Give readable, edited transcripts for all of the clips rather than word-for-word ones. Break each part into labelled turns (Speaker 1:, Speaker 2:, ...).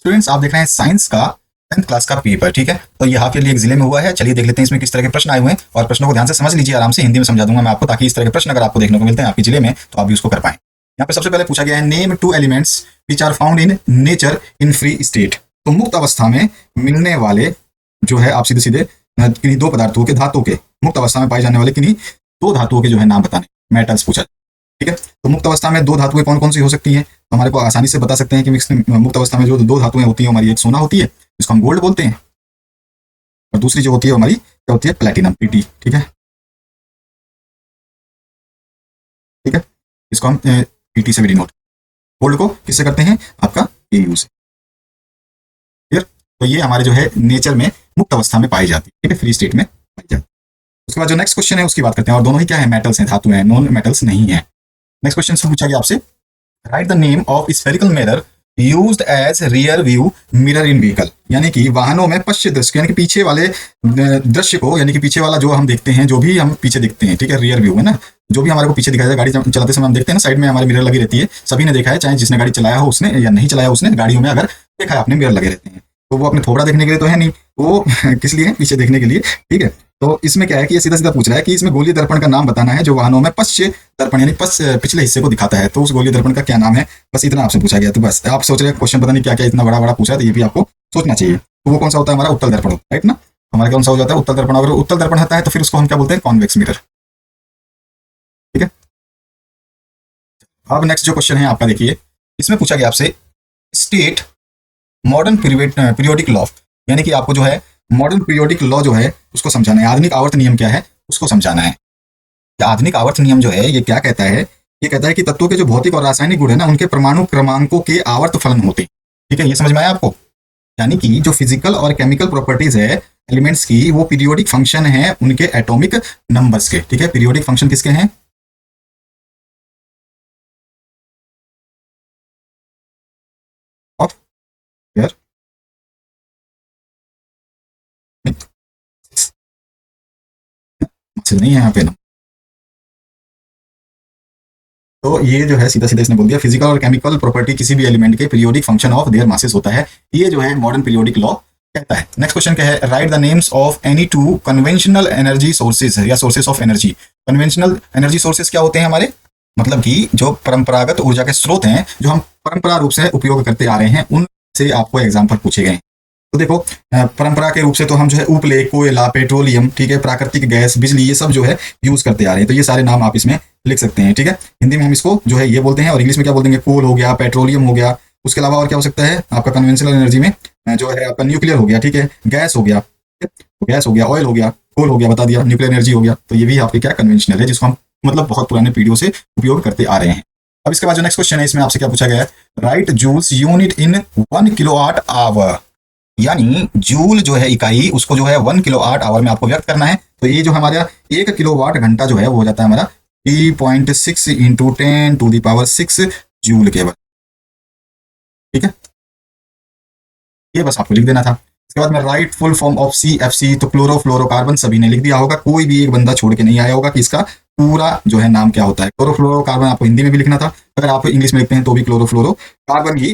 Speaker 1: Students आप देख रहे हैं साइंस का 10th क्लास का पेपर, ठीक है। तो ये हाफ ईयरली एक जिले में हुआ है। चलिए देख लेते हैं इसमें किस तरह के प्रश्न आए हुए हैं और प्रश्नों को ध्यान से समझ लीजिए। आराम से हिंदी में समझा दूंगा मैं आपको, ताकि इस तरह के प्रश्न अगर आपको देखने को मिलते हैं आपके जिले में तो आप भी उसको कर पाएं। यहाँ पे सबसे पहले पूछा गया है name 2 elements which are found in nature in free state. तो मुक्त अवस्था में मिलने वाले जो है आप सीधे सीधे किन्हीं दो पदार्थों के, धातुओं के, मुक्त अवस्था में पाए जाने वाले किन्हीं दो धातुओं के जो है नाम बताने, मेटल्स पूछा। ठीक है, तो मुक्त अवस्था में दो धातुएं कौन कौन सी हो सकती हैं, तो हमारे को आसानी से बता सकते हैं कि मुक्त अवस्था में जो दो धातुएं होती हैं हमारी, एक सोना होती है जिसको हम गोल्ड बोलते हैं, और दूसरी जो होती है हमारी क्या होती है, प्लेटिनम, पीटी। ठीक है, ठीक है, इसको हम पीटी से भी डिनोट, गोल्ड को किससे करते हैं, आपका एयू से। क्लियर, तो ये हमारे जो है नेचर में मुक्त अवस्था में पाई जाती है, ठीक है, फ्री स्टेट में पाई जाती है। उसके बाद जो नेक्स्ट क्वेश्चन है उसकी बात करते हैं, और दोनों ही क्या है, मेटल्स हैं, धातु हैं, नॉन मेटल्स नहीं है। नेक्स्ट क्वेश्चन से पूछा गया आपसे, write the name of spherical mirror used as rear view mirror in vehicle. यानी कि वाहनों में पश्चिम दृश्य, यानी कि पीछे वाले दृश्य को, यानी कि पीछे वाला जो हम देखते हैं, जो भी हम पीछे देखते हैं, ठीक है, रियर व्यू है ना, जो भी हमारे को पीछे दिखाई दे, गाड़ी चलाते समय हम देखते हैं ना, साइड में हमारे मिरर लगी रहती है। सभी ने देखा है, चाहे जिसने गाड़ी चलाया हो उसने या नहीं चलाया उसने, गाड़ियों में अगर देखा है आपने मिरर लगे रहते हैं। तो वो अपने थोबड़ा देखने के लिए तो है नहीं, वो किस लिए, पीछे देखने के लिए। ठीक है, तो इसमें क्या है कि ये सीधा सीधा पूछ रहा है कि इसमें गोलीय दर्पण का नाम बताना है जो वाहनों में पश्च दर्पण यानी पिछले हिस्से को दिखाता है, तो उस गोलीय दर्पण का क्या नाम है, बस इतना आपसे पूछा गया। तो बस आप सोच रहे हैं क्वेश्चन पता नहीं क्या क्या इतना बड़ा बड़ा पूछा है, तो ये भी आपको सोचना चाहिए। तो वो कौन सा होता है, हमारा उत्तल दर्पण, राइट ना, हमारा कौन सा हो जाता है, उत्तल दर्पण। अगर उत्तल दर्पण होता है तो फिर उसको हम क्या बोलते हैं, कॉन्वेक्स मिरर। ठीक है, अब नेक्स्ट जो क्वेश्चन है आपका देखिए, इसमें पूछा गया आपसे स्टेट मॉडर्न पीरियोडिक लॉ, यानी कि आपको जो है मॉडर्न पीरियोडिक लॉ जो है उसको समझाना है। आधुनिक आवर्त नियम क्या है उसको समझाना है। आधुनिक आवर्त नियम जो है ये क्या कहता है, ये कहता है कि तत्वों के जो भौतिक और रासायनिक गुण है ना, उनके परमाणु क्रमांकों के आवर्त फलन होते हैं। ठीक है, ये समझ में आया आपको। यानी कि जो फिजिकल और केमिकल प्रॉपर्टीज है एलिमेंट्स की, वो पीरियोडिक फंक्शन है उनके एटॉमिक नंबर्स के। ठीक है, पीरियोडिक फंक्शन किसके हैं, ऑफ यार नहीं है यहाँ पे ना, तो ये जो है सीधा सीधा इसने बोल दिया फिजिकल और केमिकल प्रॉपर्टी किसी भी एलिमेंट के periodic function of their masses होता है। ये जो है मॉडर्न पीरियोडिक लॉ कहता है। नेक्स्ट क्वेश्चन क्या है, write the names of any two conventional energy sources या sources of energy. Conventional energy sources क्या होते हैं हमारे, मतलब कि जो परंपरागत ऊर्जा के स्रोत हैं जो हम परंपरा रूप से उपयोग करते आ रहे हैं, उनसे आपको एग्जाम्पल पूछे गए। तो देखो परंपरा के रूप से तो हम जो है उपले, कोयला, पेट्रोलियम, ठीक है, प्राकृतिक गैस, बिजली, ये सब जो है यूज करते आ रहे हैं। तो ये सारे नाम आप इसमें लिख सकते हैं। ठीक है, हिंदी में हम इसको जो है ये बोलते हैं, और इंग्लिश में क्या बोल देंगे, कोल हो गया, पेट्रोलियम हो गया। उसके अलावा और क्या हो सकता है आपका कन्वेंशनल एनर्जी में, जो है आपका न्यूक्लियर हो गया, ठीक है, गैस हो गया, गैस हो गया, ऑयल हो गया, कोल हो गया, बता दिया, न्यूक्लियर एनर्जी हो गया। तो ये भी आपके क्या कन्वेंशनल है, जिसको हम मतलब बहुत पुराने पीढ़ियों से उपयोग करते आ रहे हैं। अब इसके बाद जो नेक्स्ट क्वेश्चन है इसमें आपसे क्या पूछा गया है, write joules unit in 1 kilowatt hour. यानी जूल जो है इकाई, उसको जो है 1 किलोवाट आवर में आपको व्यक्त करना है। तो ये जो हमारा 1 किलोवाट घंटा जो है वो हो जाता है हमारा 3.6 इंटू 10⁶ जूल केवल। ठीक है, ये बस आपको लिख देना था। इसके बाद में right full form of CFC, तो क्लोरोफ्लोरोकार्बन सभी ने लिख दिया होगा, कोई भी एक बंदा छोड़ के नहीं आया होगा कि इसका पूरा जो है नाम क्या होता है। क्लोरोफ्लोरोकार्बन आपको हिंदी में भी लिखना था, अगर आप इंग्लिश में लिखते हैं तो भी क्लोरोफ्लोरोकार्बन ही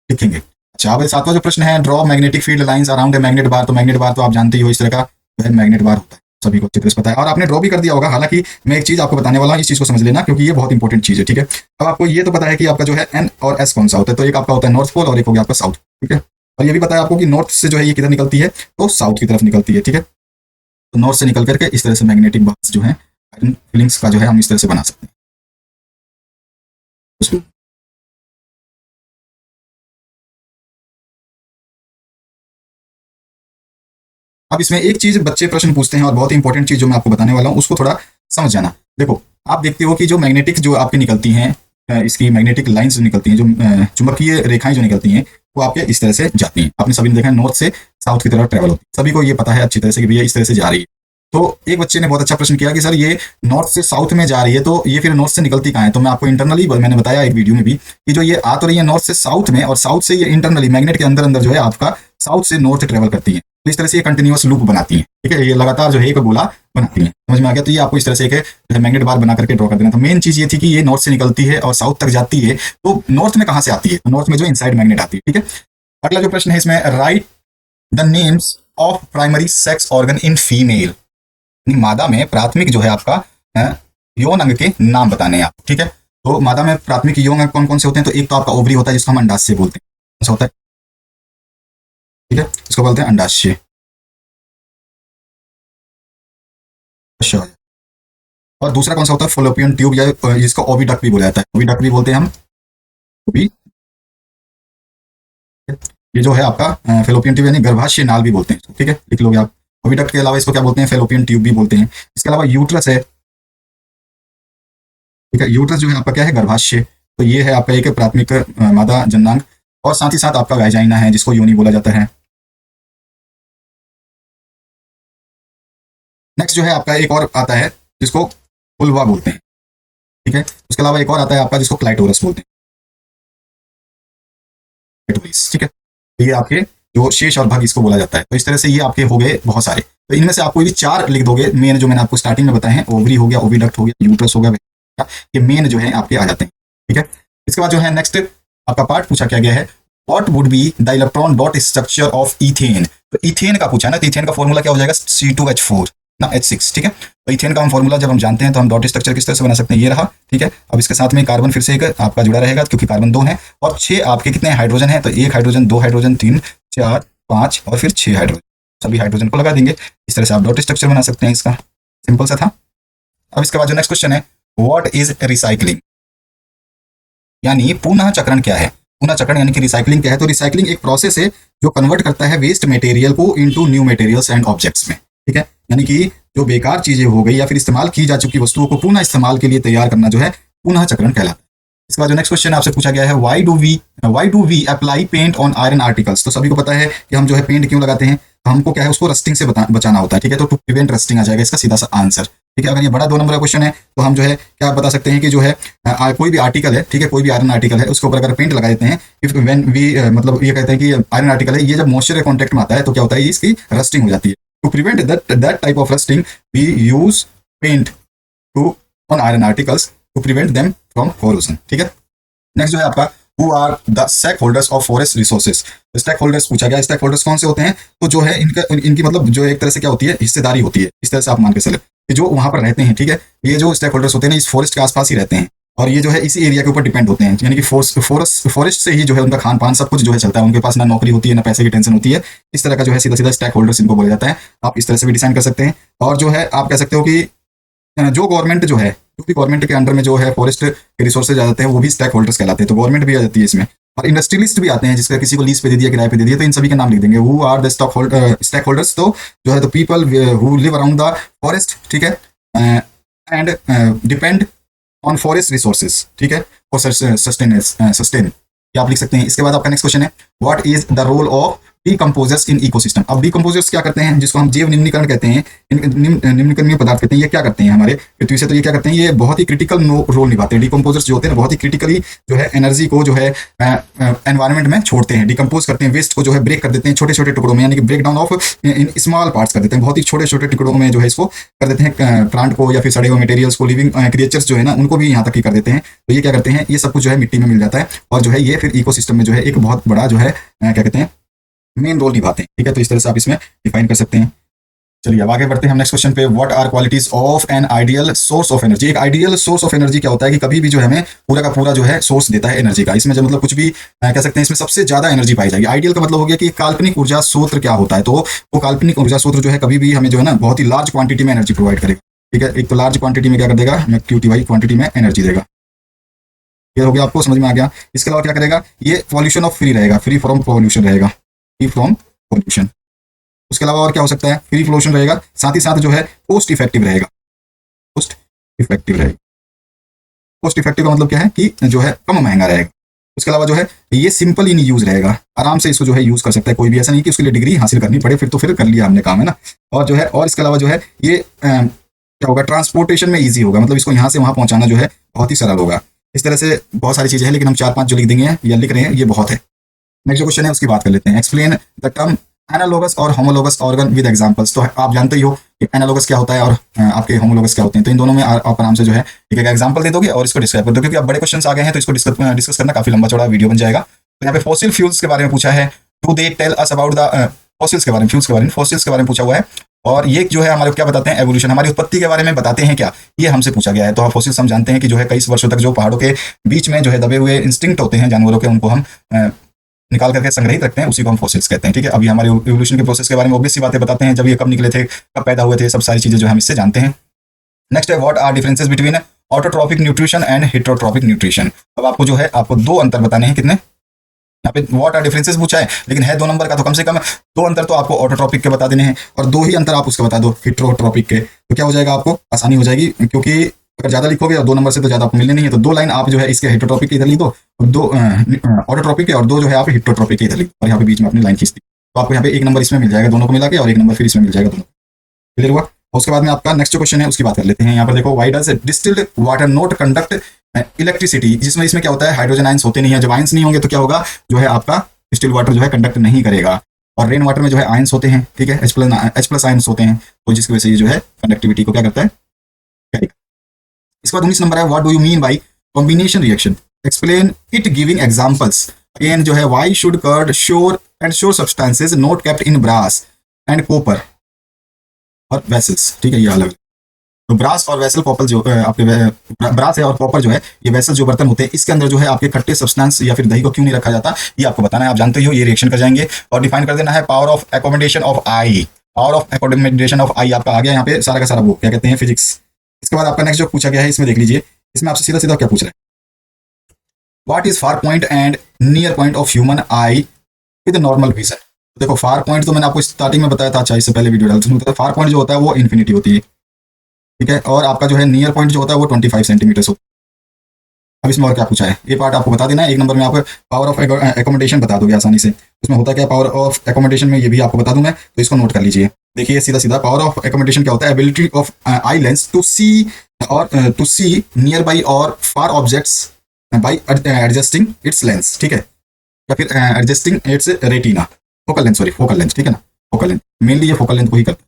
Speaker 1: लिखेंगे। अच्छा, अब 7वां जो प्रश्न है, draw magnetic field lines around a magnet bar. तो मैग्नेट बार तो आप जानते ही हो, इस तरह का मैग्नेट बार होता है, सभी को अच्छी तरह से पता है, और आपने ड्रॉ भी कर दिया होगा। हालांकि मैं एक चीज आपको बताने वाला हूँ, इस चीज को समझ लेना क्योंकि ये बहुत इंपॉर्टेंट चीज है। ठीक है, अब आपको ये तो पता है कि आपका जो है N और S कौन सा होता है, तो एक आपका होता है नॉर्थ पोल और एक हो गया आपका साउथ। ठीक है, और ये भी पता है आपको कि नॉर्थ से जो है ये किधर निकलती है, तो साउथ की तरफ निकलती है। ठीक है, तो नॉर्थ से निकल करके इस तरह से मैग्नेटिक बार्स जो है आयरन फिलिंग्स का जो है हम इस तरह से बना सकते हैं। अब इसमें एक चीज बच्चे प्रश्न पूछते हैं और बहुत ही इंपॉर्टेंट चीज जो मैं आपको बताने वाला हूं उसको थोड़ा समझ जाना। देखो आप देखते हो कि जो मैग्नेटिक जो आपकी निकलती हैं, इसकी मैग्नेटिक लाइंस जो निकलती हैं, जो चुंबकीय रेखाएं जो निकलती हैं, वो आपके इस तरह से जाती हैं। आपने सभी ने देखा है नॉर्थ से साउथ की तरफ ट्रेवल होती है, सभी को ये पता है अच्छी तरह से कि भैया इस तरह से जा रही है। तो एक बच्चे ने बहुत अच्छा प्रश्न किया कि सर ये नॉर्थ से साउथ में जा रही है, तो ये फिर नॉर्थ से निकलती कहाँ है। तो मैं आपको इंटरनली मैंने बताया एक वीडियो में भी कि जो ये आ तो रही है नॉर्थ से साउथ में, और साउथ से ये इंटरनली मैग्नेट के अंदर अंदर जो है आपका साउथ से नॉर्थ ट्रेवल करती है। तो इस तरह से ये कंटिन्यूअस लूप बनाती है। ठीक है, ये लगातार जो है एक गोला बनाती है। समझ में आ गया। तो ये आपको इस तरह से एक मैग्नेट बार बना करके ड्रॉ कर देना। तो मेन चीज ये थी कि ये नॉर्थ से निकलती है और साउथ तक जाती है। तो नॉर्थ में कहाँ से आती है, नॉर्थ में जो इनसाइड मैग्नेट आती है। ठीक है, अगला जो प्रश्न है इसमें, right the names of primary sex organ in female, मादा में प्राथमिक जो है आपका यौन अंग के नाम बताने हैं आप, ठीक है। तो मादा में प्राथमिक यौन अंग कौन कौन से होते हैं, तो एक तो आपका ओवरी होता है जिसको हम अंडाशय बोलते हैं, कौन सा होता है, ठीक है, इसको बोलते हैं अंडाशय। अच्छा, और दूसरा कौन सा होता है, फॉलोपियन ट्यूब, या जिसको ओविडक्ट भी बोला जाता है, ओविडक्ट भी बोलते हैं हम, ओवी, ये जो है आपका फेलोपियन ट्यूब यानी गर्भाशय नाल भी बोलते हैं, ठीक है, लिख लोगे आप। ओविडक्ट के अलावा इसको क्या बोलते हैं, फेलोपियन ट्यूब भी बोलते हैं। इसके अलावा यूट्रस है, ठीक है, यूट्रस जो है आपका क्या है, गर्भाशय, तो ये है आपका एक प्राथमिक मादा जननांग, और साथ ही साथ आपका वैजाइना है जिसको योनि बोला जाता है। नेक्स्ट जो है आपका एक और आता है जिसको उल्वा बोलते हैं, ठीक है। उसके अलावा एक और आता है आपका जिसको क्लाइटोरस बोलते हैं, क्लाइटोरिस, ठीक है। तो ये आपके जो शेष और भाग इसको बोला जाता है। तो इस तरह से ये आपके हो गए बहुत सारे। तो इनमें से आप कोई भी 4 लिख दोगे, मेन जो मैंने आपको स्टार्टिंग में बताए हैं, ओवरी हो गया, ओविडक्ट हो गया, यूट्रस हो गया, ये मेन जो है आपके आ जाते हैं, ठीक है। इसके बाद जो है नेक्स्ट आपका पार्ट पूछा क्या गया है, what would be the electron dot structure of ethane. तो इथेन का पूछा ना, तो इथेन का फॉर्मूला क्या हो जाएगा, C2H4 ना H6, ठीक है। तो इथेन का हम फॉर्मूला जब हम जानते हैं तो हम डॉट स्ट्रक्चर किस तरह से बना सकते हैं, ये रहा, ठीक है। अब इसके साथ में कार्बन फिर से एक आपका जुड़ा रहेगा क्योंकि कार्बन 2 है, और 6 आपके कितने हाइड्रोजन है, तो 1 हाइड्रोजन, 2 हाइड्रोजन, 3, 4, 5 और फिर 6 हाइड्रोजन, सभी हाइड्रोजन को लगा देंगे। इस तरह से आप डॉट स्ट्रक्चर बना सकते हैं, इसका सिंपल सा था। अब इसके बाद जो नेक्स्ट क्वेश्चन है, व्हाट इज रिसाइकलिंग, यानी पुनः चक्रण क्या है। पुनः चक्रण यानी कि रिसाइकलिंग क्या है, तो रिसाइकलिंग एक प्रोसेस है जो कन्वर्ट करता है वेस्ट मटेरियल को into new materials and objects में, ठीक है। यानी कि जो बेकार चीजें हो गई या फिर इस्तेमाल की जा चुकी वस्तुओं को पुनः इस्तेमाल के लिए तैयार करना जो है पुनः चक्रण कहलाता है। इसके बाद जो नेक्स्ट क्वेश्चन आपसे पूछा गया है, why do we apply paint on iron articles. तो सभी को पता है कि हम जो है पेंट क्यों लगाते हैं, तो हमको क्या है उसको रस्टिंग से बचाना होता है, ठीक है। तो टू प्रिवेंट रस्टिंग आ जाएगा इसका सीधा सा आंसर, ठीक है। अगर ये बड़ा 2 नंबर का क्वेश्चन है तो हम जो है क्या बता सकते हैं कि जो है कोई भी आर्टिकल है, ठीक है, कोई भी आयरन आर्टिकल है, उसके ऊपर अगर पेंट लगा देते हैं, इफ व्हेन वी मतलब ये कहते हैं कि आयरन आर्टिकल है, ये जब मॉइस्चर के कॉन्टेक्ट में आता है तो क्या होता है, इसकी रस्टिंग हो जाती है। To prevent that type of rusting we use paint to on iron articles to prevent them from corrosion, ठीक है। नेक्स्ट जो है आपका, who are the stake holders of forest resources. Stake holders पूछा गया, स्टेक होल्डर्स कौन से होते हैं, तो जो है इनकी मतलब जो एक तरह से क्या होती है, हिस्सेदारी होती है। इस तरह से आप मान के चले कि जो वहां पर रहते हैं, ठीक है, ये जो स्टेक होल्डर्स होते हैं इस फॉरेस्ट के आसपास ही रहते हैं, और ये जो है इसी एरिया के ऊपर डिपेंड होते हैं, यानी कि फॉरेस्ट से ही जो है उनका खान पान सब कुछ जो है चलता है, उनके पास ना नौकरी होती है ना पैसे की टेंशन होती है। इस तरह का जो है सीधा सीधा स्टेक होल्डर्स इनको बोला जाता है। आप इस तरह से भी डिसाइड कर सकते हैं। और जो है आप कह सकते हो कि जो गवर्नमेंट जो है, क्योंकि गवर्नमेंट के अंडर में जो है फॉरेस्ट के रिसोर्सेज आ जाते हैं, वो भी स्टेक होल्डर्स कहलाते हैं, तो गवर्नमेंट भी आ जाती है इसमें। और इंडस्ट्रियलिस्ट भी आते हैं, जिसका किसी को लीज पे दे दिया, किराए पे दे दिया, तो इन सभी के नाम लिख देंगे, who are the stake holders. तो जो है the people who live around the forest, ठीक है, and depend on forest resources, ठीक है, फॉर सस्टेन, ये आप लिख सकते हैं। इसके बाद आपका नेक्स्ट क्वेश्चन है, what is the role of decomposers in ecosystem. अब डीकम्पोजर्स क्या करते हैं, जिसको हम जैव निम्नीकरण कहते हैं, निम्नीकरणीय पदार्थ कहते हैं, ये क्या करते हैं हमारे पृथ्वी से, तो ये क्या करते हैं, ये बहुत ही क्रिटिकल रोल निभाते हैं। डीकम्पोजर्स जो होते हैं बहुत ही क्रिटिकली जो है एनर्जी को जो है एनवायरमेंट में छोड़ते हैं, डिकम्पोज करते हैं, वेस्ट को जो है ब्रेक कर देते हैं छोटे छोटे टुकड़ों में, यानी कि break down of in small parts कर देते हैं, बहुत ही छोटे छोटे टुकड़ों में जो है इसको कर देते हैं, प्लांट को या फिर सड़े हुए मटेरियल्स को, लिविंग क्रिएचर्स जो है ना उनको भी यहाँ तक ही कर देते हैं। तो ये क्या करते हैं, ये सब कुछ जो है मिट्टी में मिल जाता है, और जो है ये फिर इकोसिस्टम में जो है एक बहुत बड़ा जो है क्या कहते हैं मेन रोल निभाते हैं, ठीक है। तो इस तरह से आप इसमें डिफाइन कर सकते हैं। चलिए अब आगे बढ़ते हैं हम नेक्स्ट क्वेश्चन पे, what are qualities of an ideal source of energy. एक आइडियल सोर्स ऑफ एनर्जी क्या होता है कि कभी भी जो है हमें पूरा का पूरा जो है सोर्स देता है एनर्जी का, इसमें जो मतलब कुछ भी कह सकते हैं इसमें सबसे ज्यादा एनर्जी पाई जाएगी। आइडियल का मतलब हो गया कि काल्पनिक ऊर्जा स्रोत क्या होता है, तो वो काल्पनिक ऊर्जा स्रोत जो है कभी भी हमें जो है ना बहुत ही लार्ज क्वांटिटी में एनर्जी प्रोवाइड करेगा, ठीक है। एक तो लार्ज क्वांटिटी में क्या कर देगा, हमें QTY क्वांटिटी में एनर्जी देगा, ये हो गया, आपको समझ में आ गया। इसके अलावा क्या करेगा, ये पॉल्यूशन ऑफ फ्री रहेगा, फ्री फ्रॉम पॉल्यूशन रहेगा, फ्री फ्रॉम पॉल्यूशन। उसके अलावा और क्या हो सकता है, फ्री फ्लोशन रहेगा, साथ ही साथ जो है कोस्ट इफेक्टिव रहेगा, कोस्ट इफेक्टिव रहेगा। कोस्ट इफेक्टिव का मतलब क्या है कि जो है कम महंगा रहेगा। उसके अलावा जो है ये सिंपल इन यूज रहेगा, आराम से इसको जो है यूज कर सकता है कोई भी, ऐसा नहीं कि उसके लिए डिग्री हासिल करनी पड़े, फिर तो फिर कर लिया हमने काम, है ना। और जो है और इसके अलावा जो है ये क्या होगा, ट्रांसपोर्टेशन में ईजी होगा, मतलब इसको यहाँ से वहां पहुंचाना जो है बहुत ही सरल होगा। इस तरह से बहुत सारी चीजें हैं, लेकिन हम 4-5 जो लिख देंगे या लिख रहे हैं ये बहुत है। नेक्स्ट जो क्वेश्चन है उसकी बात कर लेते हैं, एक्सप्लेन द टर्म एनालोगस और होमोलोगस ऑर्गन विद एग्जांपल्स। तो आप जानते ही हो कि एनालोगस क्या होता है और आपके होमोलोगस क्या होते हैं, तो इन दोनों में आप आराम से जो है एक एक एग्जांपल दे दोगे और इसको डिस्क्राइब कर दोगे, क्योंकि अब बड़े क्वेश्चंस आ गए हैं तो इसको डिस्कस करना काफी लंबा चौड़ा वीडियो बन जाएगा। तो यहाँ पे फॉसिल फ्यूल्स के बारे में पूछा है, do they tell us about the fossils के बारे में, फ्यूल्स के बारे में, फॉसिल्स के बारे में पूछा हुआ है। और ये जो है हमारे को क्या बताते हैं, एवोल्यूशन, हमारी उत्पत्ति के बारे में बताते हैं क्या, ये हमसे पूछा गया है। तो फॉसिल्स हम जानते हैं कि जो है कई वर्षों तक जो पहाड़ों के बीच में जो है दबे हुए इंस्टिंक्ट होते हैं जानवरों के, उनको हम निकाल करके संग्रहित रखते हैं, उसी को हम फॉसिल्स कहते हैं। ठीक है, अभी हमारे एवोल्यूशन के प्रोसेस के बारे में ऑब्वियस सी बातें बताते हैं, जब ये कब निकले थे, कब पैदा हुए थे, सब सारी चीजें जो हम इससे जानते हैं। नेक्स्ट है what are differences between autotrophic nutrition and heterotrophic nutrition. अब आपको जो है आपको दो अंतर बताने हैं, कितने, यहाँ पे व्हाट आर डिफरेंसेस पूछा है, लेकिन है 2 नंबर का, तो कम से कम 2 अंतर तो आपको ऑटोट्रॉपिक के बता देने हैं, और 2 ही अंतर आप उसके बता दो हेटेरोट्रॉपिक के, तो क्या हो जाएगा, आपको आसानी हो जाएगी। क्योंकि अगर ज्यादा लिखोगे और 2 नंबर से तो ज्यादा आपको मिलने नहीं है, तो 2 लाइन आप जो है इसके हेटेरोट्रॉपिक के इधर लिख दो, और 2 ऑटोट्रॉपिक के, और 2 जो है आप हेटेरोट्रॉपिक के इधर लिख दो, और यहाँ पे बीच में अपनी लाइन खींच दी, तो आपको यहाँ पे 1 नंबर इसमें मिल जाएगा दोनों को मिला के, और 1 नंबर फिर इसमें मिल जाएगा दोनों। क्लियर हुआ। उसके बाद में आपका नेक्स्ट जो क्वेश्चन है उसकी बात कर लेते हैं। यहाँ पर देखो, why does distilled water not conduct electricity, जिसमें इसमें क्या होता है, हाइड्रोजन आयंस होते नहीं है, जब आयंस नहीं होंगे तो क्या होगा, जो है आपका डिस्टिल्ड वाटर जो है कंडक्ट नहीं करेगा। और रेन वाटर में जो है आयंस होते हैं, ठीक है, H+ आयंस होते हैं, तो जिसकी वजह से ये जो है कंडक्टिविटी को क्या करता है, करेगा। इसके बाद 19 नंबर है, what do you mean by combination reaction, explain it giving examples. Again जो है, why should curd sour and sour substances not kept in brass and copper और वेसल्स। ठीक है, ये अलग। तो ब्रास और वेसल कॉपर जो आपके ब्रास है और कॉपर जो है, ये वेसल जो बर्तन होते हैं, इसके अंदर जो है आपके खट्टे सब्सटेंस या फिर दही को क्यों नहीं रखा जाता, ये आपको बताना है। आप जानते हो ये रिएक्शन कर जाएंगे, और डिफाइन कर देना है power of accommodation of eye. Power of accommodation of eye आपका आ गया यहाँ पे सारा का सारा, वो क्या कहते हैं, फिजिक्स। इसके बाद आपका नेक्स्ट जो पूछा गया है, इसमें देख लीजिए, इसमें आपसे सीधा सीधा क्या पूछ रहा है, what is far point and near point of human I with normal vision. देखो, फार पॉइंट तो मैंने आपको स्टार्टिंग में बताया था, अच्छा इससे पहले वीडियो डालते थे, फार पॉइंट जो होता है वो इन्फिनिटी होती है, ठीक है, और आपका जो है नियर पॉइंट जो होता है वो 25 सेंटीमीटर होता है। अब इसमें और क्या पूछा है, ये पार्ट आपको बता देना है। 1 नंबर में आप पावर ऑफ एकोमोडेशन बता दोगे आसानी से, उसमें होता क्या पावर ऑफ एकोमोडेशन में, ये भी आपको बता दूं मैं, तो इसको नोट कर लीजिए। देखिए सीधा सीधा, पावर ऑफ एकोमोडेशन क्या होता है, ability of eye lens to see और टू सी नियर बाई और far objects by adjusting its lens, ठीक है, या फिर adjusting its retina, focal length, sorry focal length, ठीक है ना, फोकल लेंथ, मेनली ये फोकल लेंथ को ही करता है,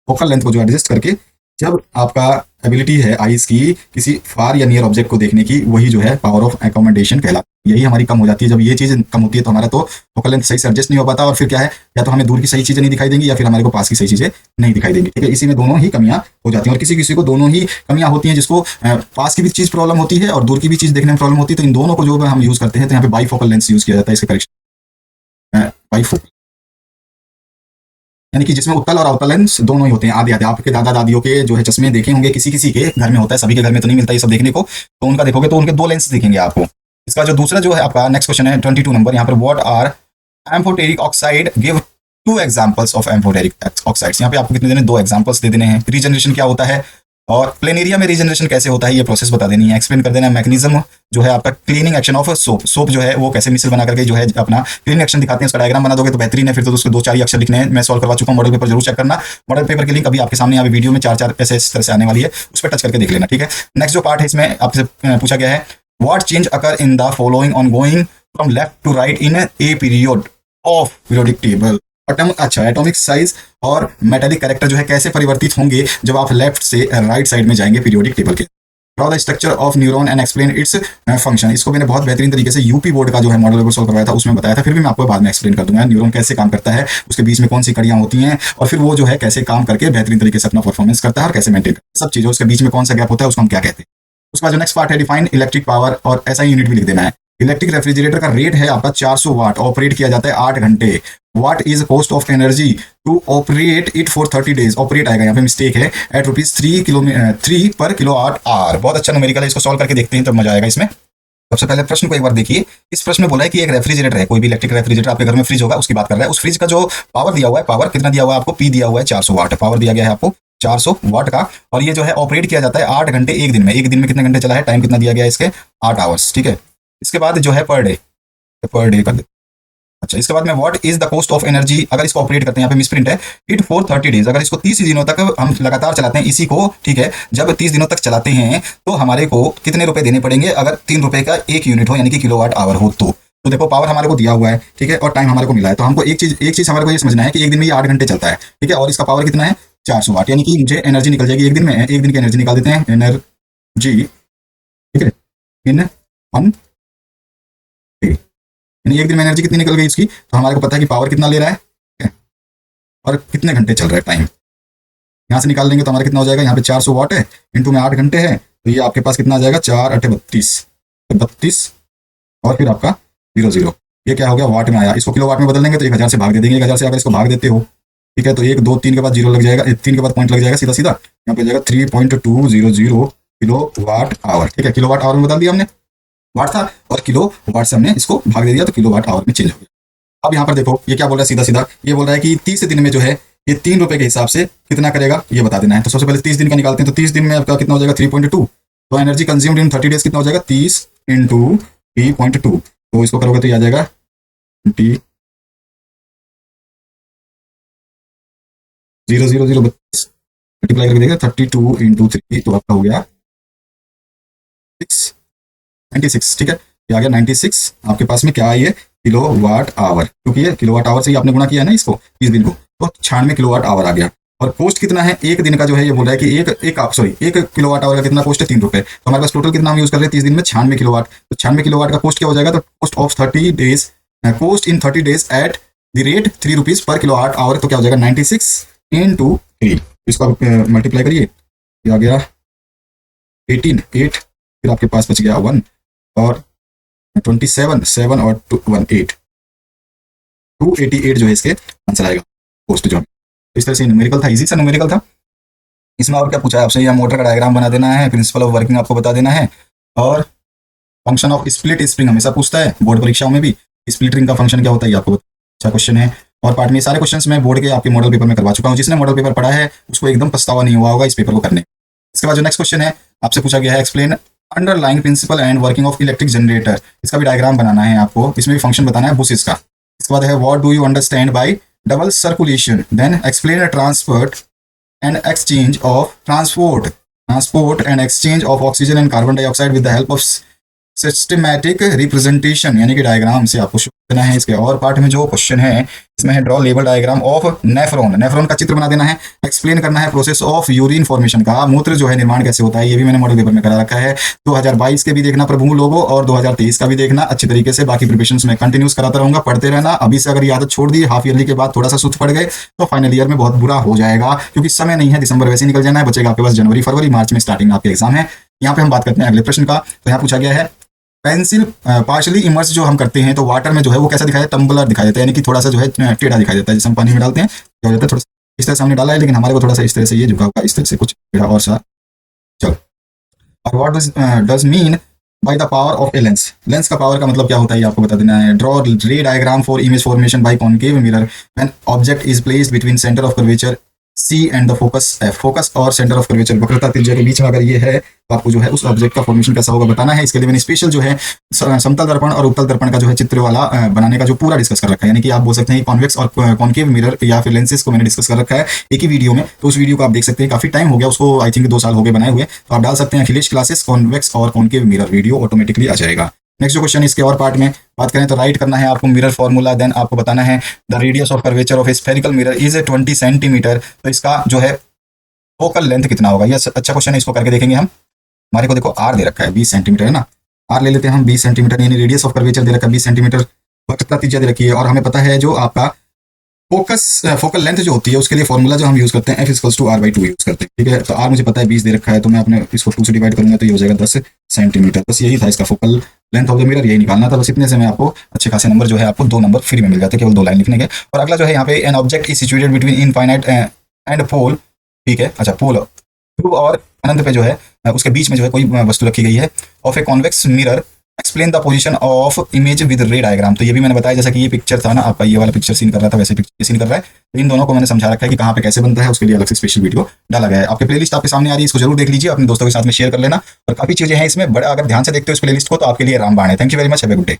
Speaker 1: फोकल लेंथ को जो एडजस्ट करके, जब आपका एबिलिटी है आईज की किसी फार या नियर ऑब्जेक्ट को देखने की, वही जो है पावर ऑफ एकोमोडेशन कहलाती है। यही हमारी कम हो जाती है, जब ये चीज कम होती है तो हमारा तो फोकल लेंथ सही से एडजस्ट नहीं हो पाता, और फिर क्या है, या तो हमें दूर की सही चीजें नहीं दिखाई देंगी, या फिर हमारे को पास की सही चीजें नहीं दिखाई देंगी, ठीक है। इसी में दोनों ही कमियां हो जाती हैं, और किसी किसी को दोनों ही कमियां होती हैं, जिसको पास की भी चीज प्रॉब्लम होती है और दूर की भी चीज देखने में प्रॉब्लम होती है, तो इन दोनों को जो हम यूज करते हैं, तो यहाँ पे बाईफोकल लेंस यूज किया जाता है इसका करेक्शन, बाईफोकल, यानी कि जिसमें उत्तल और अवतल लेंस दोनों ही होते हैं। आधे आधे आपके दादा दादियों के जो है चश्मे देखे होंगे, किसी किसी के घर में होता है, सभी के घर में तो नहीं मिलता ये सब देखने को, तो उनका देखोगे तो उनके 2 लेंस दिखेंगे आपको। इसका जो दूसरा जो है आपका नेक्स्ट क्वेश्चन है 22 नंबर, यहाँ पर what are amphoteric oxide, give 2 examples of amphoteric oxides. यहाँ पे आपको कितने देने, 2 एग्जांपल्स दे देने हैं। रीजनरेशन क्या होता है, और प्लेनेरिया में रीजनरेशन कैसे होता है, ये प्रोसेस बता देनी है। एक्सप्लेन कर देना है मैकेनिज्म जो है आपका cleaning action of soap, soap जो है वो कैसे मिसल बना करके जो है अपना क्लीनिंग एक्शन दिखाते हैं, उसका डायग्राम बना दोगे तो बेहतरीन है, फिर तो उसको 2-4 ही अक्षर लिखने हैं। मैं सॉल्व करवा चुका हूँ, मॉडल पेपर जरूर चेक करना, मॉडल पेपर की लिंक अभी आपके सामने यहाँ वीडियो में 4-4 ऐसे इस तरह से आने वाली है, उस पर टच करके देख लेना, ठीक है। नेक्स्ट जो पार्ट है इसमें आपसे पूछा गया है, what change occur in the following on going from left to right in a period of periodic table. Atomic size और मेटालिक कैरेक्टर जो है कैसे परिवर्तित होंगे जब आप लेफ्ट से राइट साइड में जाएंगे पीरियोडिक टेबल के। Draw the structure of neuron and explain its function. इसको मैंने बहुत बेहतरीन तरीके से यूपी बोर्ड का जो है मॉडल पेपर सॉल्व करवाया था, उसमें बताया था, फिर भी मैं आपको बाद में एक्सप्लेन कर दूंगा न्यूरॉन कैसे काम करता है, उसके बीच में कौन सी कड़ियां होती हैं, और फिर वो जो है कैसे काम करके बेहतरीन तरीके से अपना परफॉर्मेंस करता है और कैसे मेंटेन करता है, सब चीजें, उसके बीच में कौन सा गैप होता है उसको हम क्या कहते हैं। उसका जो नेक्स्ट पार्ट है, डिफाइन इलेक्ट्रिक पावर, और ऐसा यूनिट भी लिख देना है। इलेक्ट्रिक रेफ्रिजरेटर का रेट है आपका 400 वाट, ऑपरेट किया जाता है 8 घंटे। What is cost of energy to operate it for 30 days, operate आएगा यहाँ पे, मिस्टेक है, एट ₹3 पर किलोवाट आवर। बहुत अच्छा न्यूमेरिकल है, इसको सॉल्व करके देखते हैं तब मजा आएगा इसमें। सबसे पहले प्रश्न को एक बार देखिए। इस प्रश्न में बोला है कि एक रेफ्रिजरेटर है, कोई भी इलेक्ट्रिक रेफ्रिजरेटर आपके घर में फ्रिज होगा उसकी बात कर रहा है। उस फ्रिज का जो पावर दिया हुआ है, पावर कितना दिया हुआ है आपको, पी दिया हुआ है 400 वाट, पावर दिया गया है आपको 400 वाट का, और ये जो है ऑपरेट किया जाता है 8 घंटे एक दिन में। एक दिन में कितने घंटे चला है, टाइम कितना दिया गया है इसके, 8 आवर्स, ठीक है। इसके बाद जो है पर डे कर दे। अच्छा, इसके बाद में what is the cost of energy, अगर इसको ऑपरेट करते हैं, यहाँ पे मिसप्रिंट है, इट फॉर 30 डेज, अगर इसको 30 दिनों तक हम लगातार चलाते हैं इसी को, ठीक है, जब 30 दिनों तक चलाते हैं तो हमारे को कितने रुपए देने पड़ेंगे, अगर 3 रुपए का एक यूनिट हो, यानी कि किलोवाट आवर हो तो देखो पावर हमारे को दिया हुआ है, ठीक है, और टाइम हमारे को मिला है, तो हमको एक चीज हमारे को ये समझना है कि एक दिन में ये 8 घंटे चलता है, ठीक है, और इसका पावर कितना है 400 वाट, यानी कि मुझे एनर्जी निकल जाएगी एक दिन में, एक दिन की एनर्जी निकाल देते हैं, एनर्जी, ठीक है, इन 1 यानी एक दिन में एनर्जी कितनी निकल गई उसकी, तो हमारे को पता है कि पावर कितना ले रहा है, ठीक है? और कितने घंटे चल रहा है टाइम, यहाँ से निकाल लेंगे तो हमारा कितना हो जाएगा, यहाँ पे 400 वाट है, इंटू में 8 घंटे है, तो ये आपके पास कितना आ जाएगा, 4 8 32, 32 और फिर आपका 00, ये क्या हो गया, वाट में आया। इसको किलो वाट में बदल देंगे तो 1000 से भाग दे देंगे, 1000 से अगर इसको भाग देते हो, ठीक है, तो 1 2 3 के बाद जीरो लग जाएगा, 3 के बाद पॉइंट लग जाएगा, सीधा सीधा यहाँ पे जाएगा 3.200 किलो वाट आवर, ठीक है। किलो वाट आवर में बदल दिया हमने, वाट था और किलो वाट से हमने इसको भाग दे दिया तो किलो वाट आवर में चेंज हो गया। अब यहाँ पर देखो ये क्या बोल रहा है, सीधा सीधा ये बोल रहा है कि 30 दिन में जो है ये 3 रुपए के हिसाब से कितना करेगा ये बता देना है। तो सबसे पहले 30 दिन का निकालते हैं, तो 30 दिन में आपका कितना हो जाएगा 3.2, तो एनर्जी कंज्यूम्ड इन 30 डेज कितना हो जाएगा 30 इंटू 3.2, तो इसको करोगे तो ये आ जाएगा 20 मल्टीप्लाई करके देखिए 32 इंटू 3, तो आपका हो गया 96, ठीक है, ये आ गया 96। आपके पास में क्या है ये किलो वाट आवर, क्योंकि ये किलो वाट आवर से ही आपने गुणा किया है ना इसको 30 दिन को, तो 96 किलो वाट आवर आ गया। और कॉस्ट कितना है एक दिन का जो है, ये बोल रहा है कि एक किलो वाट आवर का कितना कॉस्ट है 3 रुपए, तो हमारे पास टोटल कितना हम यूज कर रहे हैं 30 दिन में 96 किलो वाट, तो 96 किलो वाट का कॉस्ट क्या हो जाएगा, तो cost of 30 days, cost in 30 days at the rate 3 rupees per kilowatt hour, तो क्या हो जाएगा 96 इंटू 3, इसको मल्टीप्लाई करिए, ये आ गया 18 8, फिर आपके पास बच गया 1 और 27 7 और 1 8, 288 जो है इसके आंसर आएगा पोस्ट जो। इस तरह से न्यूमेरिकल था, इजी सा न्यूमेरिकल था। इसमें और क्या पूछा है आपसे, या मोटर का डायग्राम बना देना है, प्रिंसिपल ऑफ वर्किंग आपको बता देना है, और फंक्शन ऑफ स्प्लिट स्प्रिंग हमेशा पूछता है बोर्ड परीक्षाओं में भी, स्प्लिट रिंग का फंक्शन क्या होता है ये आपको अच्छा क्वेश्चन है। और पार्ट में सारे क्वेश्चंस मैं बोर्ड के आपके मॉडल पेपर में करवा चुका हूँ, जिसने मॉडल पेपर पढ़ा है उसको एकदम पछतावा नहीं हुआ होगा इस पेपर को करने। इसके बाद जो नेक्स्ट क्वेश्चन है आपसे पूछा गया है, explain underlying principle and working of electric generator, इसका भी डायग्राम बनाना है आपको, इसमें भी फंक्शन बताना है बुशेस का। इसके बाद है what do you understand by double circulation, then explain transport and exchange of oxygen and carbon dioxide with the help of systematic representation, यानी कि डायग्राम से आपको शुरू करना है। इसके और पार्ट में जो क्वेश्चन है इसमें है draw label diagram of nephron का चित्र बना देना है, एक्सप्लेन करना है प्रोसेस ऑफ यूरिन फॉर्मेशन का, मूत्र जो है निर्माण कैसे होता है, ये भी मैंने मॉडल पेपर में करा रखा है। 2022 के भी देखना प्रभु लोगो और 2023 का भी देखना अच्छे तरीके से, बाकी प्रिपरेशंस में कंटिन्यूस कराता रहूंगा, पढ़ते रहना। अभी से अगर ये आदत छोड़ दी, हाफ ईयरली के बाद थोड़ा सा सुस्त पड़ गए तो फाइनल ईयर में बहुत बुरा हो जाएगा, क्योंकि समय नहीं है, दिसंबर वैसे निकल जाना है, बचेगा आपके पास जनवरी फरवरी मार्च में स्टार्टिंग आपके एग्जाम है। यहाँ पे हम बात करते हैं अगले प्रश्न का, तो यहाँ पूछा गया है पेंसिल पार्शली इमर्स जो हम करते हैं तो वाटर में जो है वो कैसा दिखाई देता है, टम्बलर दिखाई देता है, यानी कि थोड़ा सा जो है टेढ़ा दिखाई देता है, जैसे हम पानी में डालते हैं क्या हो जाता है, थोड़ा सा इस तरह से हमने डाला है, लेकिन हमारे को थोड़ा सा इस तरह से ये झुका हुआ इस तरह से कुछ टेढ़ा और सा। चलो, और what does mean by the power of a lens, lens का पावर का मतलब क्या होता है ये आपको बता देना है। Draw ray diagram for image formation by concave mirror when object is placed between centre of curvature C and the focus F, focus और सेंटर ऑफ कर्वेचर वक्रता त्रिज्या के बीच में अगर ये है तो आपको जो है उस ऑब्जेक्ट का फॉर्मेशन कैसा होगा बताना है। इसके लिए मैंने स्पेशल जो है समतल दर्पण और उत्तल दर्पण का जो है चित्र वाला बनाने का जो पूरा डिस्कस कर रखा है, यानी कि आप बोल सकते हैं कॉन्वेक्स और कॉनकेव मिरर या फिर लेंसेज को मैंने डिस्कस कर रखा है एक ही वीडियो में, तो उस वीडियो को आप देख सकते हैं, काफी टाइम हो गया उसको, आई थिंक 2 साल हो गए बनाए हुए, तो आप डाल सकते हैं अखिलेश क्लासेस कॉन्वेक्स और कॉनकेव मिरर, वीडियो ऑटोमेटिकली आ जाएगा। नेक्स्ट जो क्वेश्चन इसके और पार्ट में बात करें तो राइट करना है आपको मिरर फॉर्मूला, देन आपको बताना है the radius of curvature of A spherical mirror is 20 centimetre, तो इसका जो है फोकल लेंथ कितना होगा, ये अच्छा क्वेश्चन है, इसको करके देखेंगे हम। हमारे को देखो आर दे रखा है 20 सेंटीमीटर है ना, आर ले लेते हैं हम 20 सेंटीमीटर, यानी रेडियस ऑफ कर्वेचर दे रखा है 20 सेंटीमीटर, वक्रता त्रिज्या दे रखी है, और हमें पता है जो आपका फोकल लेंथ जो होती है उसके लिए फॉर्मूला जो हम यूज करते हैं F=R/2 यूज करते हैं, ठीक है। तो आर मुझे पता है 20 दे रखा है, तो मैं अपने इसको 2 से डिवाइड करूंगा तो ये हो जाएगा 10 सेंटीमीटर, बस यही था इसका focal length of the mirror, यही निकालना था, बस इतने से मैं आपको अच्छे खासे नंबर जो है आपको 2 नंबर फ्री में मिल जाते हैं, केवल 2 लाइन लिखने के। और अगला जो है यहाँ पे an object is situated between infinite and pole, ठीक है, अच्छा पोल ध्रुव और अनंत पे जो है उसके बीच में जो है कोई वस्तु रखी गई है, of a convex mirror explain the position of image with रे डायग्राम, तो ये भी मैंने बताया जैसा कि ये पिक्चर था ना आपका, ये वाला पिक्चर सीन कर रहा था वैसे पिक्चर सीन कर रहा है, तो इन दोनों को मैंने समझा रखा है कि कहाँ पे कैसे बनता है, उसके लिए अलग से स्पेशल वीडियो डाला गया है। आपके प्लेलिस्ट आपके सामने आ रही है, इसको जरूर देख लीजिए, अपने दोस्तों के साथ में शेयर कर लेना, और काफी चीजें हैं इसमें, बड़ा अगर ध्यान से देखते हो इस प्लेलिस्ट को तो आपके लिए रामबाण है। Thank you very much, have a good day.